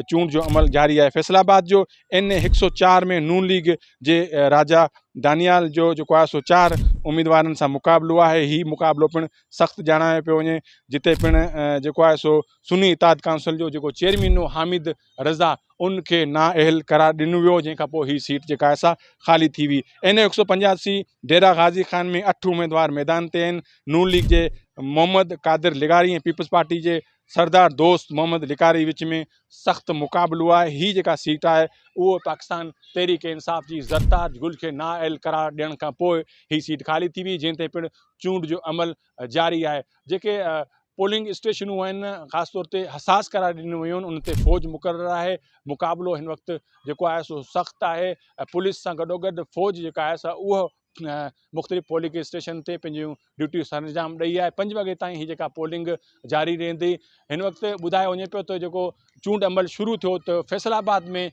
चूंड जो अमल जारी है। फैसलाबाद जो N104 में नून लीग जे राजा दानियाल जो जेको आहे सो 4 उम्मीदवारनि सां मुक़ाबिलो आहे। ही मुक़ाबिलो पिणु सख़्तु ॼाणायो पियो वञे, जिते पिणु जेको आहे सो सुन्नी इताद काउंसिल जो जेको चेयरमैन हो हामिद रज़ा उनखे नाअहल करार ॾिनो वियो, जंहिंखां पोइ ही सीट जेका आहे सा ख़ाली थी हुई। N185 डेरा गाज़ी खान में 8 उम्मीदवार मैदान ते आहिनि। नून लीग जे मोहम्मद कादिर लिगारी ऐं पीपल्स पार्टी जे सरदार दोस्त मोहम्मद लिगारी विच में सख़्तु मुक़ाबिलो आहे। ही जेका सीट आहे उहो पाकिस्तान तहरीक इंसाफ़ जी ज़रताज गुल खे नाअहल करार ॾियण खां पोइ ही सीट ख़ाली थी हुई, जंहिं ते पिणु चूंड जो अमल जारी आहे। जेके पोलिंग स्टेशनूं आहिनि ख़ासि तौर ते हसास करार ॾिनियूं वियूं आहिनि, उन ते फ़ौज मुक़ररु आहे। मुक़ाबिलो हिन वक़्तु जेको आहे सो सख़्तु आहे। पुलिस सां गॾोगॾु फ़ौज जेका आहे सा उहो मुख़्तलिफ़ पोलिंग स्टेशन ते पंहिंजियूं ड्यूटियूं सरंजाम ॾेई आहे। 5 वॻे ताईं ही जेका पोलिंग जारी रहंदी। हिन वक़्तु ॿुधायो वञे पियो त जेको चूंड अमल शुरू थियो त फैसलाबाद में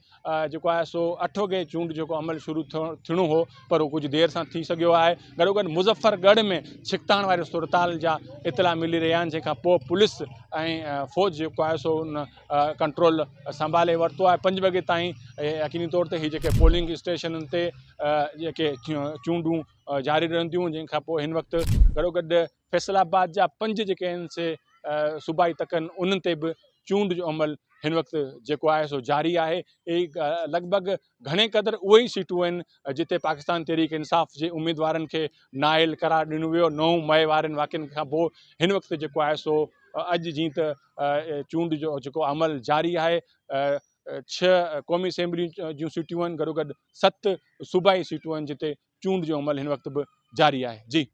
जेको आहे सो 8 वॻे चूंड जेको अमल शुरू थियणो हो, पर उहो कुझु देरि सां थी सघियो आहे। गॾोगॾु मुज़फ़रगढ़ में छिकताण वारे सुरताल जा इतला मिली रहिया आहिनि, जंहिंखां पोइ पुलिस ऐं फ़ौज जेको आहे सो उन कंट्रोल संभाले वरितो आहे। 5 वॻे ताईं यकीनी तौर ते ही जेके पोलिंग स्टेशननि ते जेके चूंडूं जारी रहंदियूं, जंहिंखां पोइ हिन वक़्तु गॾोगॾु फैसलाबाद जा 5 जेके आहिनि से सूबाई तकनि उन्हनि ते बि चूंड जो अमल हिन वक़्तु जेको आहे सो जारी आहे। लॻभॻि घणे क़दुरु उहे ई सीटूं आहिनि जिते पाकिस्तान तहरीक इंसाफ़ जे उम्मीदवारनि खे नाअहल करार ॾिनो वियो। 9 मई वारनि वाक़िअनि खां पोइ हिन वक़्तु जेको आहे सो अॼु जीअं त चूंड जो जेको अमल जारी आहे। 6 क़ौमी असेंबली जूं सीटियूं आहिनि, गॾोगॾु 7 सूबाई सीटूं आहिनि जिते चूंड जो अमल हिन वक़्तु बि जारी आहे। जी।